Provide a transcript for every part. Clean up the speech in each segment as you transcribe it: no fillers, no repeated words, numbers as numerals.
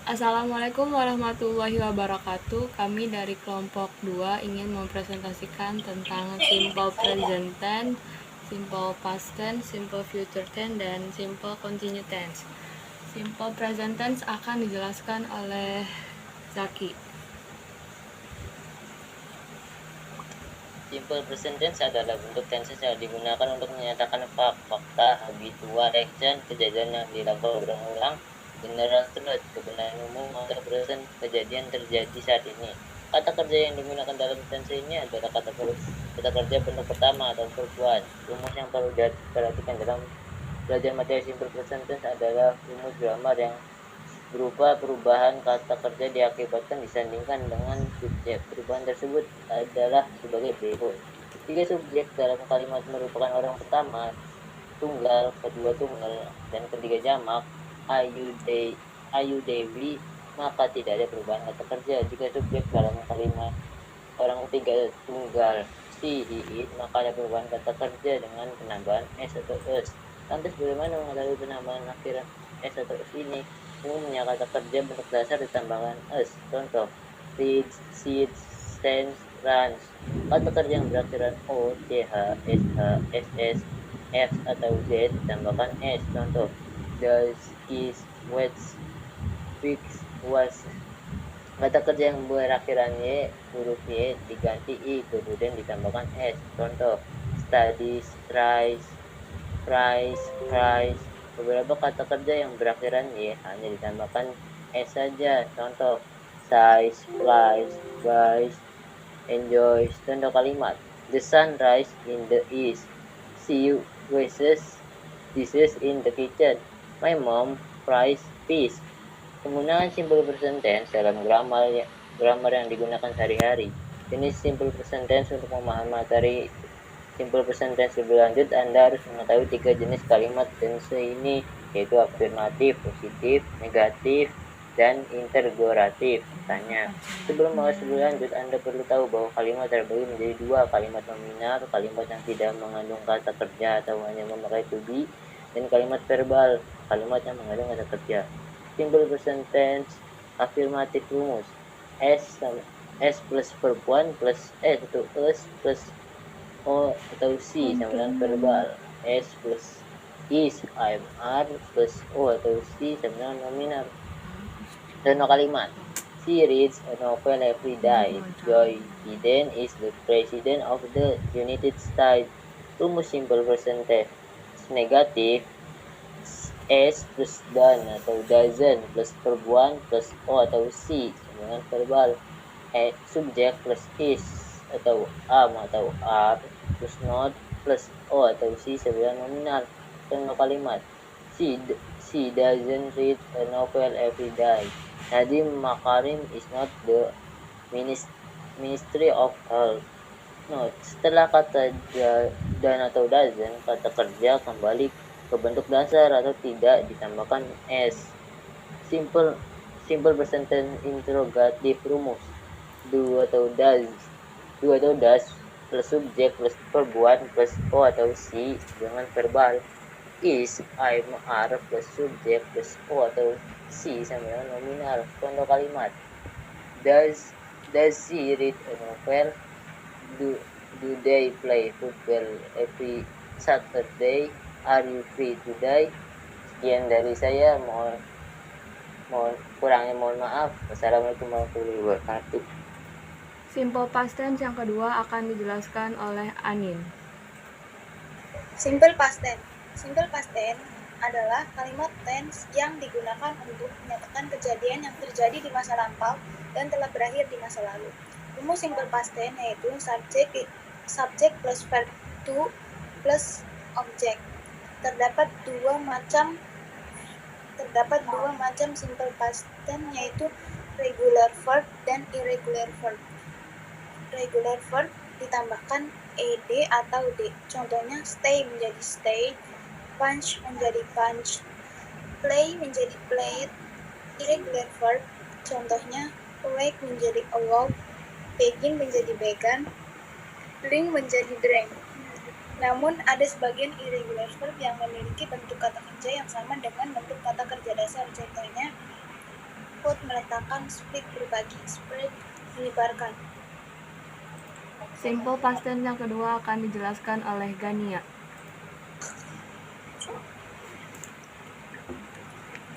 Assalamualaikum warahmatullahi wabarakatuh. Kami dari kelompok 2 ingin mempresentasikan tentang simple present tense, simple past tense, simple future tense, dan simple continue tense. Simple present tense akan dijelaskan oleh Zaki. Simple present tense adalah bentuk tenses yang digunakan untuk menyatakan fakta, habitual, action, kejadian yang dilakukan berulang-ulang, general truth, kebenaran umum, atau present, kejadian terjadi saat ini. Kata kerja yang digunakan dalam tense ini adalah kata kerja bentuk pertama atau verb one. Rumus yang perlu diperhatikan dalam belajar materi simple present tense adalah rumus grammar yang berupa perubahan kata kerja diakibatkan disandingkan dengan subjek. Perubahan tersebut adalah sebagai berikut. Tiga subjek dalam kalimat merupakan orang pertama, tunggal, kedua tunggal, dan ketiga jamak, Ayu Dewi, maka tidak ada perubahan kata kerja. Jika subjek dalam kalimat orang ketiga tunggal, si, he, it, maka ada perubahan kata kerja dengan penambahan s atau s. Lantas bagaimana mengetahui penambahan akhiran s atau s ini? Umumnya kata kerja bentuk dasar ditambahkan s. Contoh, reads, seeds, stands, runs. Kata kerja yang berakhiran o, ch, sh, ss, f atau z ditambahkan s. Contoh, does, is, waits, speaks, was. Kata kerja yang berakhiran y, huruf y diganti i, kemudian ditambahkan s. Contoh, studies, tries, price, price. Beberapa kata kerja yang berakhiran y hanya ditambahkan s saja. Contoh, size, flies, buys, enjoys. Contoh kalimat, the sun rise in the east. She washes dishes in the kitchen. My mom fries fish. Penggunaan simple present tense dalam grammar yang digunakan sehari-hari. Jenis simple present tense. Untuk memahami materi simple present tense lebih lanjut, Anda harus mengetahui tiga jenis kalimat tense ini, yaitu afirmatif, positif, negatif, dan interrogatif. Tanya. Sebelum lebih lanjut, Anda perlu tahu bahwa kalimat terbagi menjadi dua, kalimat nominal, kalimat yang tidak mengandung kata kerja atau hanya memakai to be, dan kalimat verbal, kalimat yang mengandung kata kerja. Simple present tense, afirmatif rumus. S plus verb 1 plus S atau S plus O atau C sama dengan verbal. S plus is, I'm, are plus O atau C sama dengan nominal. Contoh kalimat, she reads a novel every day. Joe Biden is the president of the United States. Rumus simple present tense negatif, S plus done atau doesn't plus verb 1 plus O atau C sama dengan verbal. Subjek plus is atau am atau are plus not plus O atau C sebagai nominal. Contoh kalimat, she doesn't read a novel every day. Nadiem Makarim is not the Ministry of Health. Note, setelah kata dan atau doesn't, kata kerja kembali ke bentuk dasar atau tidak ditambahkan s. Simple present tense interrogatif rumus. Do atau does plus subjek plus verb 1 plus O atau C dengan verbal. Is, I'm, are plus subjek plus O atau C sama dengan nominal. Contoh kalimat, does she read a novel? Do they play football every Saturday? Are you free today? Sekian dari saya, mohon maaf. Wassalamualaikum warahmatullahi wabarakatuh. Simple past tense yang kedua akan dijelaskan oleh Anin. Simple past tense. Simple past tense adalah kalimat tense yang digunakan untuk menyatakan kejadian yang terjadi di masa lampau dan telah berakhir di masa lalu. Rumus simple past tense yaitu subject plus verb to plus object. Terdapat dua macam simple past tense, yaitu regular verb dan irregular verb. Regular verb ditambahkan ed atau d. Contohnya, stay menjadi stay, punch menjadi punch, play menjadi played. Irregular verb contohnya, awake menjadi awoke, begin menjadi began, drink menjadi drank. Namun ada sebagian irregular verb yang memiliki bentuk kata kerja yang sama dengan bentuk kata kerja dasar. Contohnya, put untuk meletakkan, split berbagi, spread menyebarkan. Simple past tense yang kedua akan dijelaskan oleh Gania.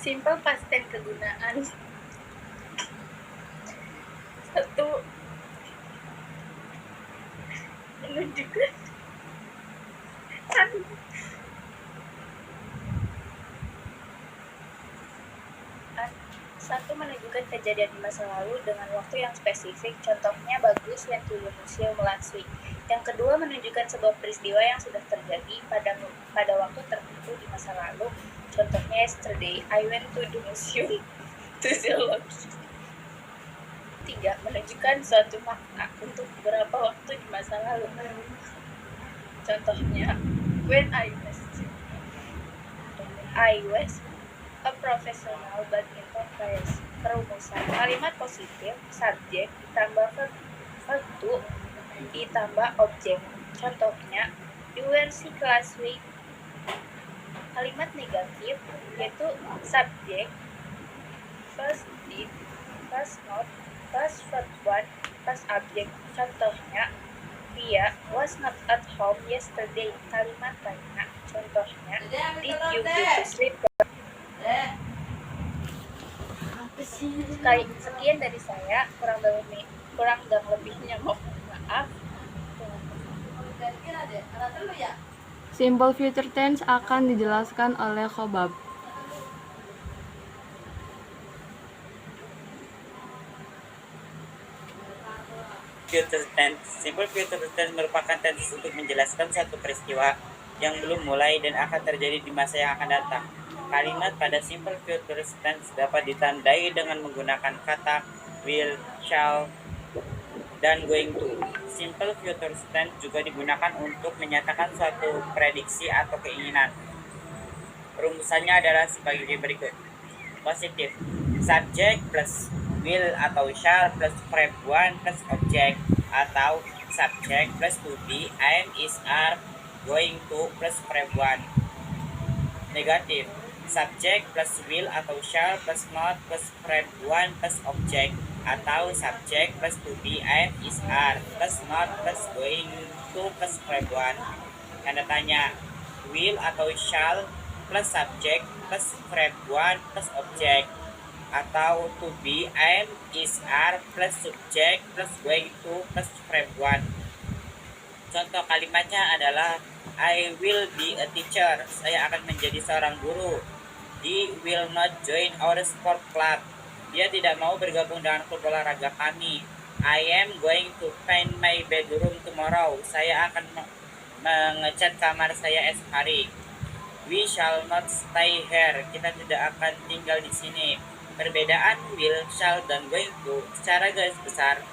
Simple past tense kegunaan. 1. Menunjukkan Satu, menunjukkan kejadian di masa lalu dengan waktu yang spesifik, contohnya bagus went to the museum last week. Yang kedua, menunjukkan sebuah peristiwa yang sudah terjadi pada waktu tertentu di masa lalu, contohnya yesterday, I went to the museum to the last week. 3. Menunjukkan suatu makna untuk beberapa waktu di masa lalu, contohnya when I was a professional badminton player. Perumusan: kalimat positif, subjek ditambah verb to ditambah objek. Contohnya, you were sick last week. Kalimat negatif yaitu subjek plus did plus not plus verb one plus objek. Contohnya, Via was not at home yesterday. Kalimat tanya. Contohnya, did you go to sleep? Sekian dari saya, kurang dan lebihnya mohon maaf. Simple future tense akan dijelaskan oleh Khobab. Future tense. Simple future tense merupakan tense untuk menjelaskan satu peristiwa yang belum mulai dan akan terjadi di masa yang akan datang. Kalimat pada simple future tense dapat ditandai dengan menggunakan kata will, shall, dan going to. Simple future tense juga digunakan untuk menyatakan suatu prediksi atau keinginan. Rumusannya adalah sebagai berikut. Positif: subject plus will atau shall plus verb one plus object, atau subject plus to be, am, is, are, going to plus verb one. Negatif: subject plus will atau shall plus not plus verb one plus object, atau subject plus to be, am, is, are plus not plus going to plus verb one. Tanda tanya: will atau shall plus subject plus verb one plus object, atau to be, am, is, are plus subject plus going to plus verb one. Contoh kalimatnya adalah I will be a teacher. Saya akan menjadi seorang guru. He will not join our sport club. Dia tidak mau bergabung dengan klub olahraga kami. I am going to paint my bedroom tomorrow. Saya akan mengecat kamar saya esok hari. We shall not stay here. Kita tidak akan tinggal di sini. Perbedaan will, shall, dan going to. Secara garis besar,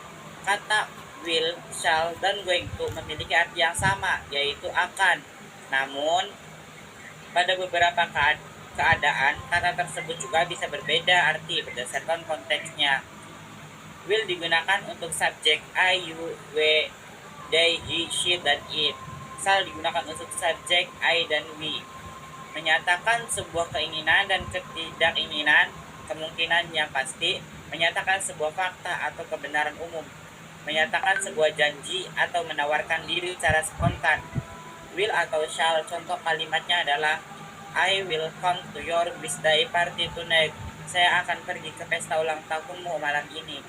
kata will, shall, dan going to memiliki arti yang sama, yaitu akan. Namun, pada beberapa keadaan, kata tersebut juga bisa berbeda arti berdasarkan konteksnya. Will digunakan untuk subjek I, you, we, they, he, she, dan it. Shall digunakan untuk subjek I dan we. Menyatakan sebuah keinginan dan ketidakinginan, kemungkinan yang pasti, menyatakan sebuah fakta atau kebenaran umum, menyatakan sebuah janji atau menawarkan diri secara spontan. Will atau shall, contoh kalimatnya adalah I will come to your birthday party tonight. Saya akan pergi ke pesta ulang tahunmu malam ini.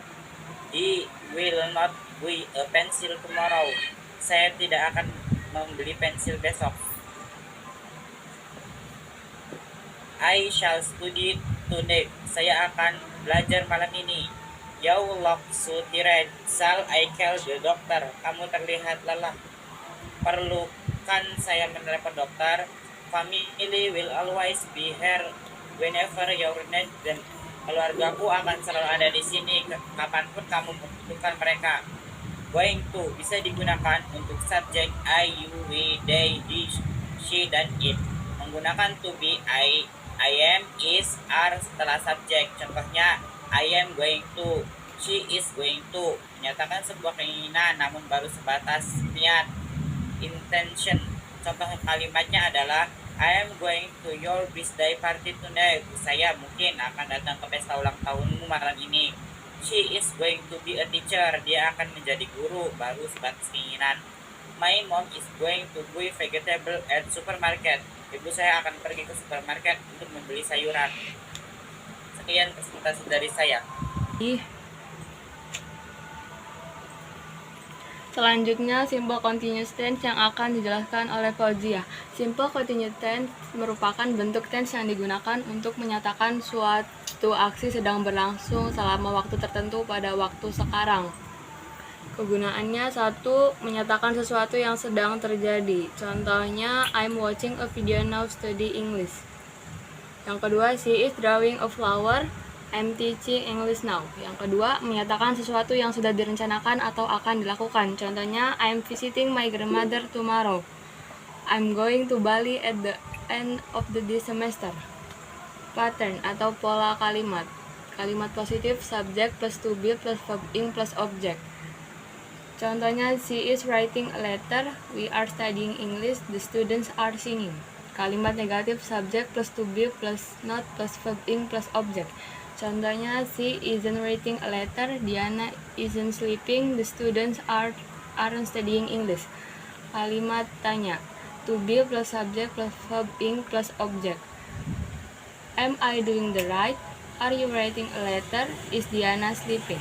He will not buy a pencil tomorrow. Saya tidak akan membeli pensil besok. I shall study tonight. Saya akan belajar malam ini. You look so tired. Shall I call the doctor? Kamu terlihat lelah. Perlukan saya menelepon dokter? Family will always be here whenever you need them. Keluargaku akan selalu ada di sini kapanpun kamu membutuhkan mereka. Going to bisa digunakan untuk subjek I, you, we, they, he, she, dan it. Menggunakan to be I am, is, are setelah subjek. Contohnya, I am going to, she is going to. Menyatakan sebuah keinginan namun baru sebatas niat, intention. Contoh kalimatnya adalah I am going to your birthday party tonight. Saya mungkin akan datang ke pesta ulang tahunmu malam ini. She is going to be a teacher. Dia akan menjadi guru. Baru sebatas keinginan. My mom is going to buy vegetable at supermarket. Ibu saya akan pergi ke supermarket untuk membeli sayuran. Sekian presentasi dari saya. Selanjutnya, simple continuous tense yang akan dijelaskan oleh Fauzia. Simple continuous tense merupakan bentuk tense yang digunakan untuk menyatakan suatu aksi sedang berlangsung selama waktu tertentu pada waktu sekarang. Kegunaannya, satu, menyatakan sesuatu yang sedang terjadi. Contohnya, I'm watching a video now study English. Yang kedua, she is drawing a flower. I'm teaching English now. Yang kedua, menyatakan sesuatu yang sudah direncanakan atau akan dilakukan. Contohnya, I'm visiting my grandmother tomorrow. I'm going to Bali at the end of this semester. Pattern atau pola kalimat. Kalimat positif, subject plus to be plus verb ing plus object. Contohnya, she is writing a letter. We are studying English. The students are singing. Kalimat negatif, subject plus to be plus not plus verb ing plus object. Contohnya, she isn't writing a letter. Diana isn't sleeping. The students aren't studying English. Kalimat tanya, to be plus subject plus verb ing plus object. Am I doing the right? Are you writing a letter? Is Diana sleeping?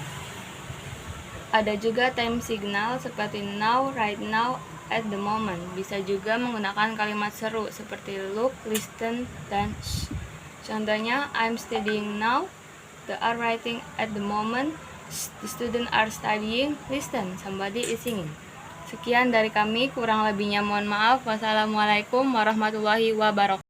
Ada juga time signal seperti now, right now, at the moment. Bisa juga menggunakan kalimat seru seperti look, listen, dan shh. Contohnya, I'm studying now. They are writing at the moment. The students are studying. Listen, somebody is singing. Sekian dari kami, kurang lebihnya mohon maaf. Wassalamualaikum warahmatullahi wabarakatuh.